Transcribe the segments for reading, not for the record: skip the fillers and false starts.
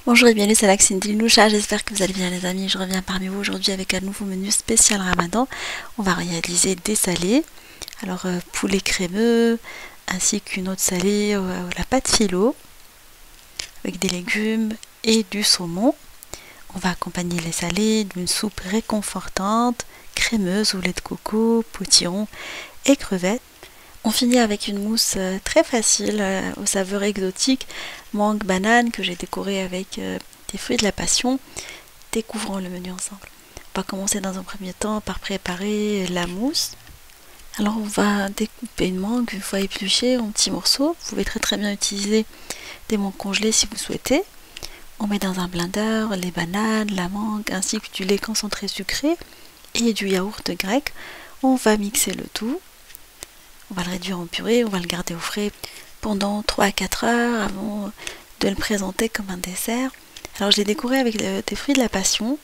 Bonjour et bienvenue, c'est Cindy Loucha, j'espère que vous allez bien les amis. Je reviens parmi vous aujourd'hui avec un nouveau menu spécial Ramadan. On va réaliser des salés, alors poulet crémeux, ainsi qu'une autre salée la pâte philo, avec des légumes et du saumon. On va accompagner les salés d'une soupe réconfortante, crémeuse au lait de coco, potiron et crevettes. On finit avec une mousse très facile aux saveurs exotiques, mangue, banane, que j'ai décorée avec des fruits de la passion. Découvrons le menu ensemble. On va commencer dans un premier temps par préparer la mousse. Alors on va découper une mangue une fois épluchée en petits morceaux. Vous pouvez très bien utiliser des mangues congelées si vous souhaitez. On met dans un blender les bananes, la mangue ainsi que du lait concentré sucré et du yaourt grec. On va mixer le tout. On va le réduire en purée, on va le garder au frais pendant 3 à 4 heures avant de le présenter comme un dessert. Alors je l'ai décoré avec des fruits de la passion,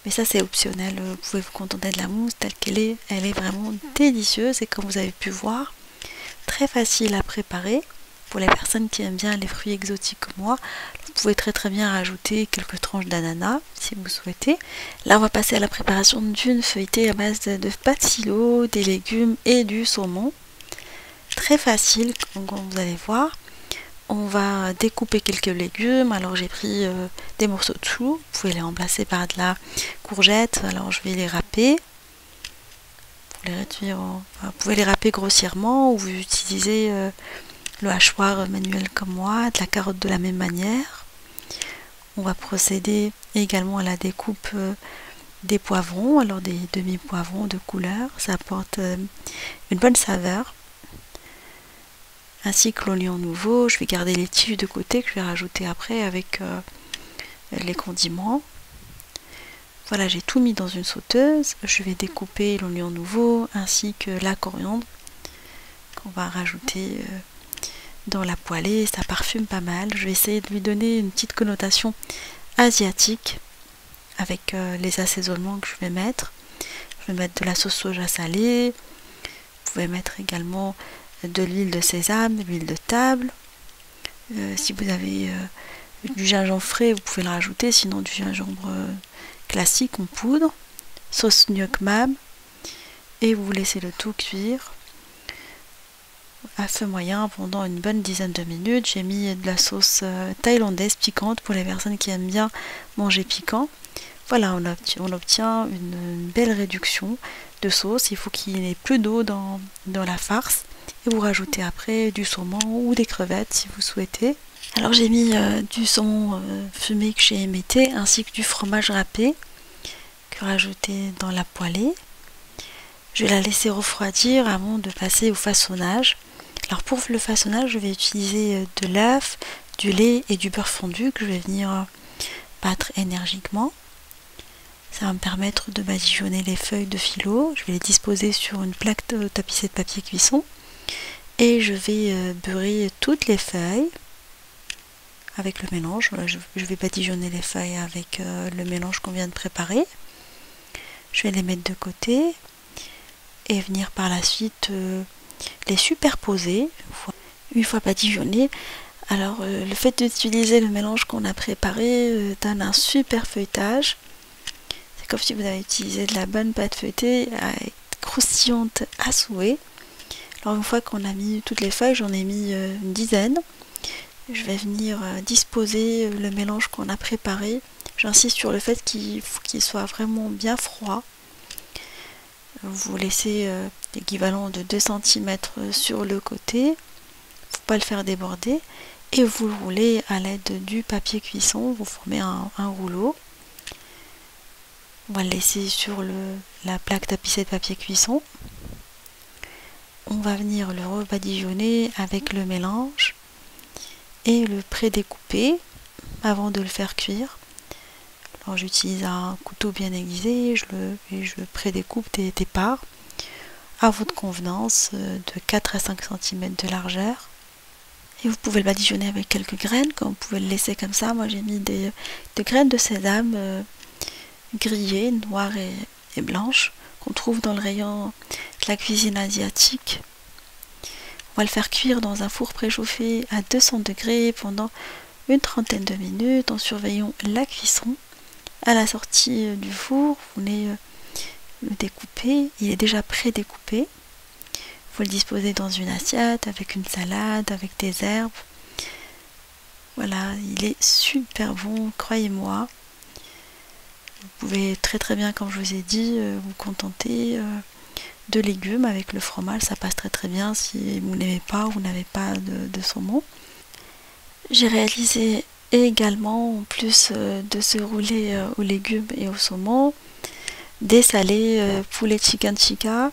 mais ça c'est optionnel, vous pouvez vous contenter de la mousse telle qu'elle est. Elle est vraiment délicieuse et comme vous avez pu voir, très facile à préparer. Pour les personnes qui aiment bien les fruits exotiques comme moi, vous pouvez très bien rajouter quelques tranches d'ananas si vous souhaitez. Là on va passer à la préparation d'une feuilletée à base de pâte philo, des légumes et du saumon. Très facile comme vous allez voir. On va découper quelques légumes. Alors j'ai pris des morceaux de chou, vous pouvez les remplacer par de la courgette. Alors je vais les râper. Pour les réduire, vous pouvez les râper grossièrement ou vous utilisez le hachoir manuel comme moi, de la carotte de la même manière. On va procéder également à la découpe des poivrons, alors des demi-poivrons de couleur, ça apporte une bonne saveur. Ainsi que l'oignon nouveau, je vais garder les tiges de côté que je vais rajouter après avec les condiments. Voilà, j'ai tout mis dans une sauteuse, je vais découper l'oignon nouveau ainsi que la coriandre qu'on va rajouter dans la poêlée, ça parfume pas mal. Je vais essayer de lui donner une petite connotation asiatique avec les assaisonnements que je vais mettre. Je vais mettre de la sauce soja salée, vous pouvez mettre également de l'huile de sésame, de l'huile de table. Si vous avez du gingembre frais, vous pouvez le rajouter, sinon du gingembre classique en poudre. Sauce gnoc mam et vous laissez le tout cuire à feu moyen pendant une bonne dizaine de minutes. J'ai mis de la sauce thaïlandaise piquante pour les personnes qui aiment bien manger piquant. Voilà, on obtient une belle réduction de sauce. Il faut qu'il n'y ait plus d'eau dans la farce. Et vous rajoutez après du saumon ou des crevettes si vous souhaitez. Alors j'ai mis du saumon fumé que j'ai émietté ainsi que du fromage râpé que rajouté dans la poêlée. Je vais la laisser refroidir avant de passer au façonnage. Alors pour le façonnage, je vais utiliser de l'œuf, du lait et du beurre fondu que je vais venir battre énergiquement. Ça va me permettre de badigeonner les feuilles de philo. Je vais les disposer sur une plaque tapissée de papier cuisson. Et je vais beurrer toutes les feuilles avec le mélange. Voilà, je vais badigeonner les feuilles avec le mélange qu'on vient de préparer. Je vais les mettre de côté et venir par la suite les superposer une fois badigeonnés. Alors le fait d'utiliser le mélange qu'on a préparé donne un super feuilletage. C'est comme si vous avez utilisé de la bonne pâte feuilletée croustillante à souhait. Alors une fois qu'on a mis toutes les feuilles, j'en ai mis une dizaine. Je vais venir disposer le mélange qu'on a préparé. J'insiste sur le fait qu'il soit vraiment bien froid. Vous laissez l'équivalent de 2 cm sur le côté. Il ne faut pas le faire déborder. Et vous le roulez à l'aide du papier cuisson. Vous formez un rouleau. On va le laisser sur la plaque tapissée de papier cuisson. On va venir le rebadigeonner avec le mélange et le pré-découper avant de le faire cuire. Alors j'utilise un couteau bien aiguisé et je le pré-découpe des parts à votre convenance de 4 à 5 cm de largeur. Et vous pouvez le badigeonner avec quelques graines, comme vous pouvez le laisser comme ça. Moi j'ai mis des graines de sésame grillées, noires et blanches, qu'on trouve dans le rayon de la cuisine asiatique. On va le faire cuire dans un four préchauffé à 200 degrés pendant une trentaine de minutes en surveillant la cuisson. À la sortie du four, vous venez le découper. Il est déjà pré-découpé. Il faut le disposer dans une assiette avec une salade, avec des herbes. Voilà, il est super bon, croyez-moi. Vous pouvez très bien, comme je vous ai dit, vous contenter de légumes avec le fromage. Ça passe très bien si vous n'aimez pas ou vous n'avez pas de saumon. J'ai réalisé également, en plus de ce roulé aux légumes et au saumon, des salés poulet chicken tikka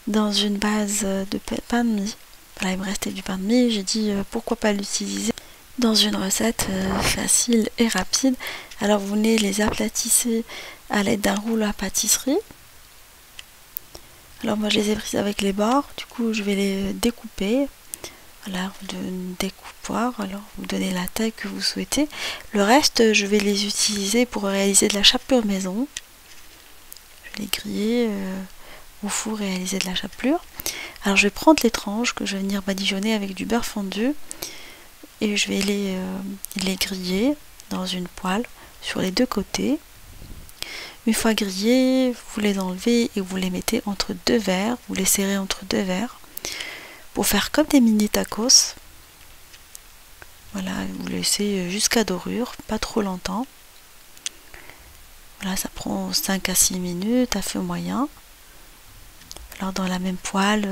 dans une base de pain de mie. Voilà, il me restait du pain de mie, j'ai dit pourquoi pas l'utiliser dans une recette facile et rapide. Alors vous venez les aplatisser à l'aide d'un rouleau à pâtisserie. Alors moi je les ai prises avec les bords, du coup je vais les découper. Voilà, vous donnez une découpoir, alors vous donnez la taille que vous souhaitez. Le reste, je vais les utiliser pour réaliser de la chapelure maison. Je vais les griller au four, réaliser de la chapelure. Alors je vais prendre les tranches que je vais venir badigeonner avec du beurre fondu et je vais les griller dans une poêle sur les deux côtés. Une fois grillés, vous les enlevez et vous les mettez entre deux verres, vous les serrez entre deux verres. Pour faire comme des mini tacos. Voilà, vous laissez jusqu'à dorure, pas trop longtemps. Voilà, ça prend 5 à 6 minutes à feu moyen. Alors dans la même poêle,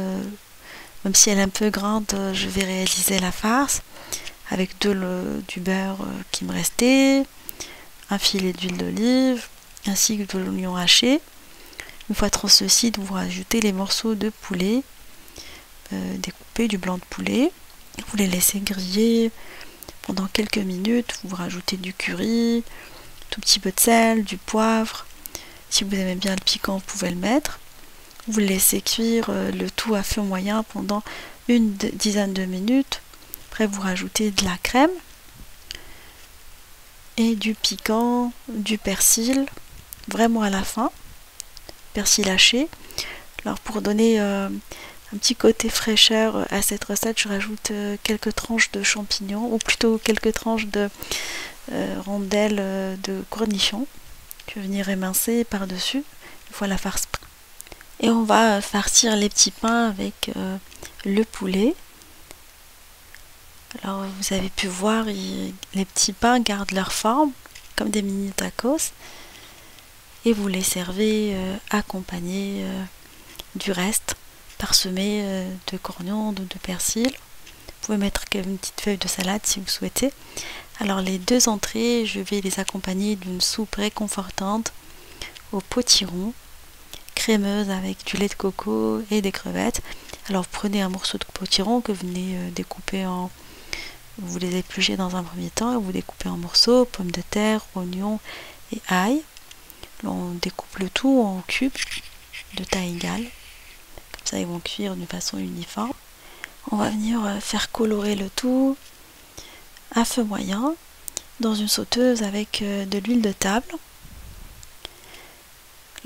même si elle est un peu grande, je vais réaliser la farce avec du beurre qui me restait, un filet d'huile d'olive, ainsi que de l'oignon haché. Une fois translucide, vous rajoutez les morceaux de poulet découpés, du blanc de poulet. Vous les laissez griller pendant quelques minutes. Vous rajoutez du curry, tout petit peu de sel, du poivre. Si vous aimez bien le piquant, vous pouvez le mettre. Vous laissez cuire le tout à feu moyen pendant une dizaine de minutes. Après, vous rajoutez de la crème et du piquant, du persil, vraiment à la fin, persil haché. Alors pour donner un petit côté fraîcheur à cette recette, je rajoute quelques tranches de champignons, ou plutôt quelques tranches de rondelles de cornichons que je vais venir émincer par-dessus une fois la farce prête. Et on va farcir les petits pains avec le poulet. Alors vous avez pu voir, les petits pains gardent leur forme comme des mini tacos et vous les servez accompagnés du reste, parsemé de coriandre, de persil. Vous pouvez mettre une petite feuille de salade si vous souhaitez. Alors les deux entrées, je vais les accompagner d'une soupe réconfortante au potiron, crémeuse avec du lait de coco et des crevettes. Alors vous prenez un morceau de potiron que vous venez découper en... Vous les épluchez dans un premier temps et vous découpez en morceaux, pommes de terre, oignons et ail. Là, on découpe le tout en cubes de taille égale. Comme ça, ils vont cuire d'une façon uniforme. On va venir faire colorer le tout à feu moyen dans une sauteuse avec de l'huile de table.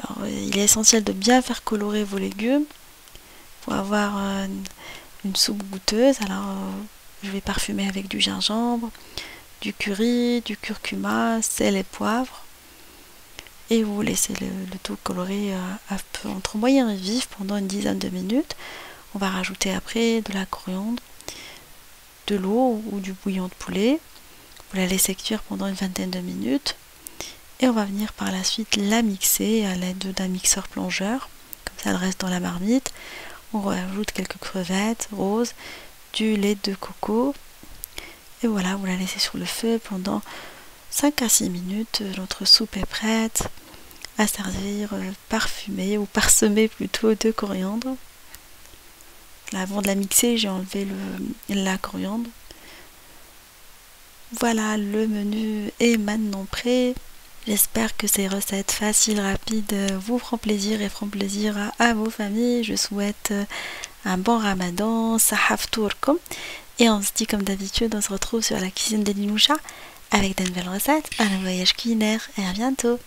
Alors, il est essentiel de bien faire colorer vos légumes pour avoir une soupe goûteuse. Alors, je vais parfumer avec du gingembre, du curry, du curcuma, sel et poivre. Et vous laissez le tout colorer à feu entre moyen et vif pendant une dizaine de minutes. On va rajouter après de la coriandre, de l'eau ou du bouillon de poulet. Vous la laissez cuire pendant une vingtaine de minutes. Et on va venir par la suite la mixer à l'aide d'un mixeur plongeur. Comme ça, elle reste dans la marmite. On rajoute quelques crevettes roses, du lait de coco. Et voilà, vous la laissez sur le feu pendant 5 à 6 minutes. Notre soupe est prête à servir parfumée ou parsemée plutôt de coriandre. Là, avant de la mixer, j'ai enlevé la coriandre. Voilà, le menu est maintenant prêt. J'espère que ces recettes faciles, rapides vous feront plaisir et feront plaisir à vos familles. Je souhaite un bon ramadan, sahaf tourkom. Et on se dit comme d'habitude, on se retrouve sur la cuisine des Linoucha avec de nouvelles recettes, un voyage culinaire et à bientôt.